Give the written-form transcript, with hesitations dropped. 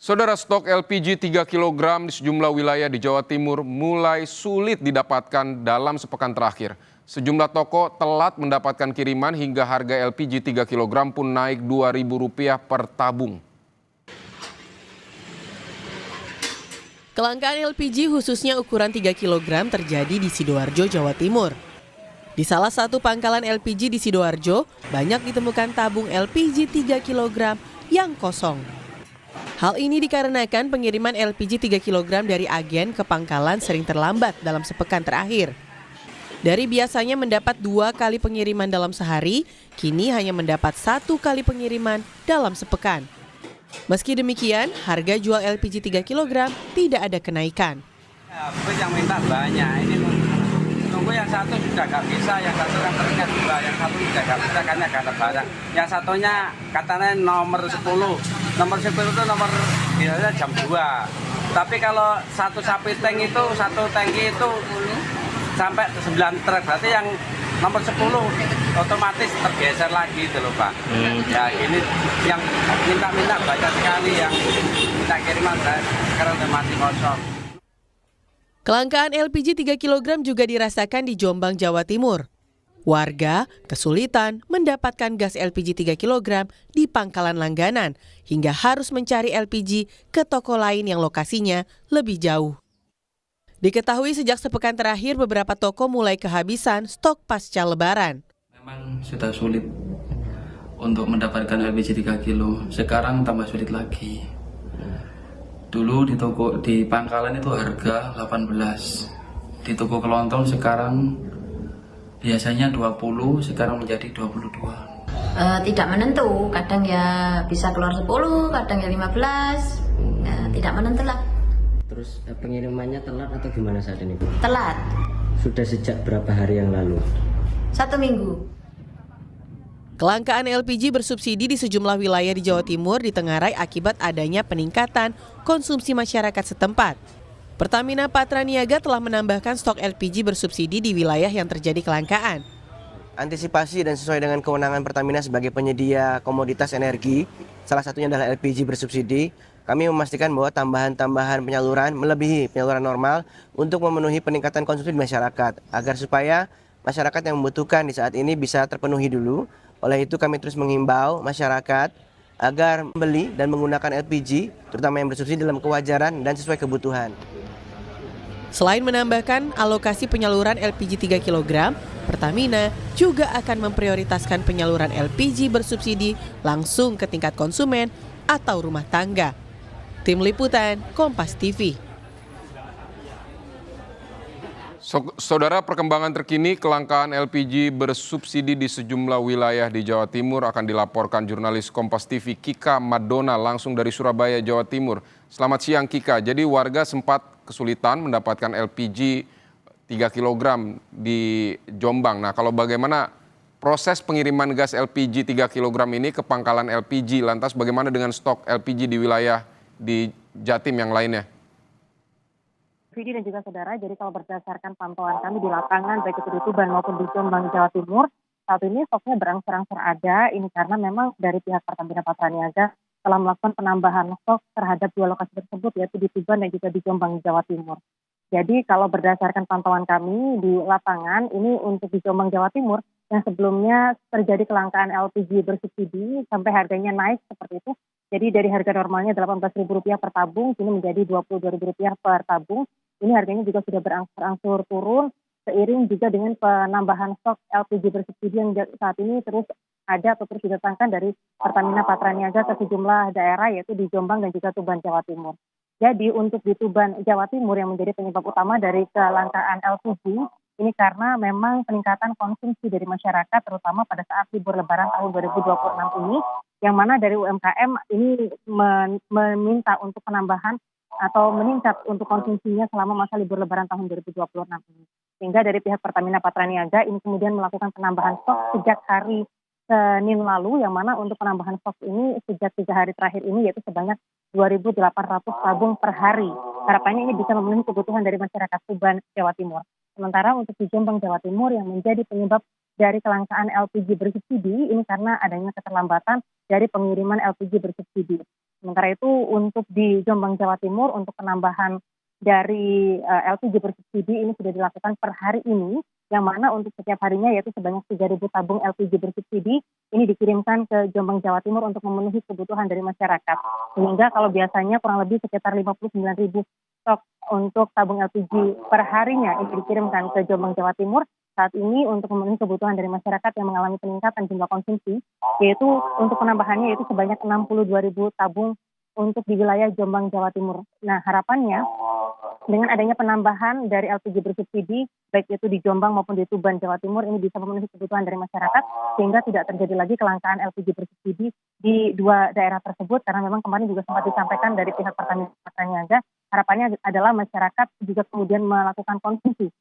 Saudara, stok LPG 3 kg di sejumlah wilayah di Jawa Timur mulai sulit didapatkan dalam sepekan terakhir. Sejumlah toko telat mendapatkan kiriman hingga harga LPG 3 kg pun naik Rp2.000 per tabung. Kelangkaan LPG khususnya ukuran 3 kg terjadi di Sidoarjo, Jawa Timur. Di salah satu pangkalan LPG di Sidoarjo, banyak ditemukan tabung LPG 3 kg yang kosong. Hal ini dikarenakan pengiriman LPG 3 kg dari agen ke pangkalan sering terlambat dalam sepekan terakhir. Dari biasanya mendapat 2 kali pengiriman dalam sehari, kini hanya mendapat 1 kali pengiriman dalam sepekan. Meski demikian, harga jual LPG 3 kg tidak ada kenaikan. Yang minta banyak, ini nunggu yang satu sudah nggak bisa, yang satu kan ternyata 2, yang satu sudah nggak bisa karena nggak ada barang. Yang satunya katanya nomor 10 itu nomor biasanya jam 2. Tapi kalau satu sapi tank itu, satu tangki itu sampai 9 truk, berarti yang nomor 10 otomatis tergeser lagi itu loh Pak. Ya ini yang minta banyak sekali, yang minta kiriman sekarang udah mati kosong. Kelangkaan LPG 3 kg juga dirasakan di Jombang, Jawa Timur. Warga kesulitan mendapatkan gas LPG 3 kg di pangkalan langganan hingga harus mencari LPG ke toko lain yang lokasinya lebih jauh. Diketahui sejak sepekan terakhir beberapa toko mulai kehabisan stok pasca Lebaran. Memang sudah sulit untuk mendapatkan LPG 3 kilo, sekarang tambah sulit lagi. Dulu di pangkalan itu harga 18, di toko kelontong sekarang biasanya 20, sekarang menjadi 22. Tidak menentu, kadang ya bisa keluar 10, kadang ya 15, tidak menentu lah. Terus pengirimannya telat atau gimana saat ini, Bu? Telat. Sudah sejak berapa hari yang lalu? 1 minggu. Kelangkaan LPG bersubsidi di sejumlah wilayah di Jawa Timur ditengarai akibat adanya peningkatan konsumsi masyarakat setempat. Pertamina Patraniaga telah menambahkan stok LPG bersubsidi di wilayah yang terjadi kelangkaan. Antisipasi dan sesuai dengan kewenangan Pertamina sebagai penyedia komoditas energi, salah satunya adalah LPG bersubsidi, kami memastikan bahwa tambahan-tambahan penyaluran melebihi penyaluran normal untuk memenuhi peningkatan konsumsi masyarakat, agar supaya masyarakat yang membutuhkan di saat ini bisa terpenuhi dulu. Oleh itu kami terus menghimbau masyarakat agar membeli dan menggunakan LPG, terutama yang bersubsidi dalam kewajaran dan sesuai kebutuhan. Selain menambahkan alokasi penyaluran LPG 3 kg, Pertamina juga akan memprioritaskan penyaluran LPG bersubsidi langsung ke tingkat konsumen atau rumah tangga. Tim Liputan, Kompas TV. Saudara, perkembangan terkini kelangkaan LPG bersubsidi di sejumlah wilayah di Jawa Timur akan dilaporkan jurnalis Kompas TV Kika Madona langsung dari Surabaya, Jawa Timur. Selamat siang Kika, jadi warga sempat kesulitan mendapatkan LPG 3 kg di Jombang. Nah, kalau bagaimana proses pengiriman gas LPG 3 kg ini ke pangkalan LPG, lantas bagaimana dengan stok LPG di wilayah di Jatim yang lainnya? Vidi dan juga saudara, jadi kalau berdasarkan pantauan kami di lapangan, baik itu di Tuban maupun di Jombang, Jawa Timur, saat ini stoknya berangsur-angsur ada. Ini karena memang dari pihak Pertamina Patraniaga telah melakukan penambahan stok terhadap 2 lokasi tersebut, yaitu di Tuban dan juga di Jombang, Jawa Timur. Jadi kalau berdasarkan pantauan kami di lapangan, ini untuk di Jombang, Jawa Timur, yang sebelumnya terjadi kelangkaan LPG bersubsidi sampai harganya naik seperti itu. Jadi dari harga normalnya Rp18.000 per tabung, kini menjadi Rp22.000 per tabung. Ini harganya juga sudah berangsur-angsur turun, seiring juga dengan penambahan stok LPG bersubsidi yang saat ini terus ada atau terus didatangkan dari Pertamina Patraniaga ke sejumlah daerah, yaitu di Jombang dan juga Tuban, Jawa Timur. Jadi untuk di Tuban, Jawa Timur yang menjadi penyebab utama dari kelangkaan LPG, ini karena memang peningkatan konsumsi dari masyarakat, terutama pada saat libur Lebaran tahun 2026 ini, yang mana dari UMKM ini meminta untuk penambahan atau meningkat untuk konsumsinya selama masa libur Lebaran tahun 2026 ini. Sehingga dari pihak Pertamina Patraniaga ini kemudian melakukan penambahan stok sejak hari Senin lalu, yang mana untuk penambahan stok ini sejak 3 hari terakhir ini yaitu sebanyak 2.800 tabung per hari. Harapannya ini bisa memenuhi kebutuhan dari masyarakat Tuban, Jawa Timur. Sementara untuk di Jombang, Jawa Timur yang menjadi penyebab dari kelangkaan LPG bersubsidi ini karena adanya keterlambatan dari pengiriman LPG bersubsidi. Sementara itu untuk di Jombang, Jawa Timur, untuk penambahan dari LPG bersubsidi ini sudah dilakukan per hari ini, yang mana untuk setiap harinya yaitu sebanyak 3.000 tabung LPG bersubsidi ini dikirimkan ke Jombang, Jawa Timur untuk memenuhi kebutuhan dari masyarakat. Sehingga kalau biasanya kurang lebih sekitar 59.000 stok untuk tabung LPG per harinya ini dikirimkan ke Jombang, Jawa Timur, saat ini untuk memenuhi kebutuhan dari masyarakat yang mengalami peningkatan jumlah konsumsi, yaitu untuk penambahannya yaitu sebanyak 62.000 tabung untuk di wilayah Jombang, Jawa Timur. Nah, harapannya dengan adanya penambahan dari LPG bersubsidi, baik itu di Jombang maupun di Tuban, Jawa Timur, ini bisa memenuhi kebutuhan dari masyarakat, sehingga tidak terjadi lagi kelangkaan LPG bersubsidi di dua daerah tersebut, karena memang kemarin juga sempat disampaikan dari pihak Pertamina Patraniaga, harapannya adalah masyarakat juga kemudian melakukan konsumsi